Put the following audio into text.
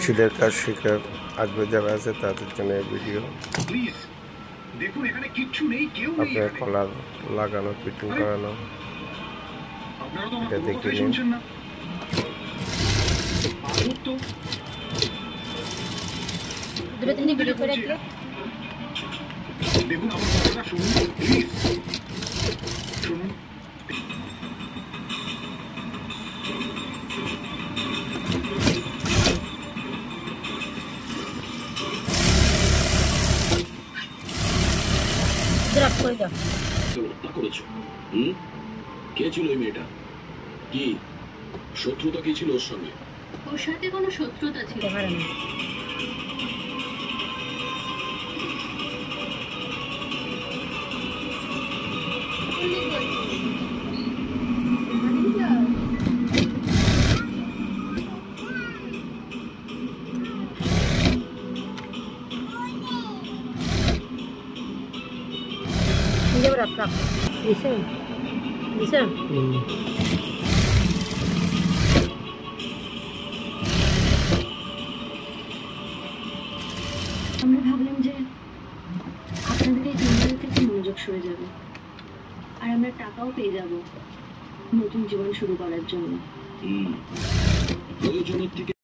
সিলের কাজ শেখার আগ্রহ যারা আছে তাদের জন্য এই ভিডিও। আপনার কলার লাগানো, ফিটিং করানো, এটা দেখে নিন। দেখুন আমার কথাটা শুনুন প্লিজ, শুনুন। হত্যা করেছো? কে ছিল ওই মেয়েটা? কি শত্রুতা কি ছিল ওর সঙ্গে? ওর সাথে কোনো শত্রুতা ছিল না। Ini berapa? Bisa? Bisa? আমরা ভাবলাম যে আপনাদের এই দুনিয়া থেকে মনোযোগ সরে যাবে আর আমরা টাকাও পেয়ে যাব নতুন জীবন শুরু করার জন্য। প্রয়োজনের থেকে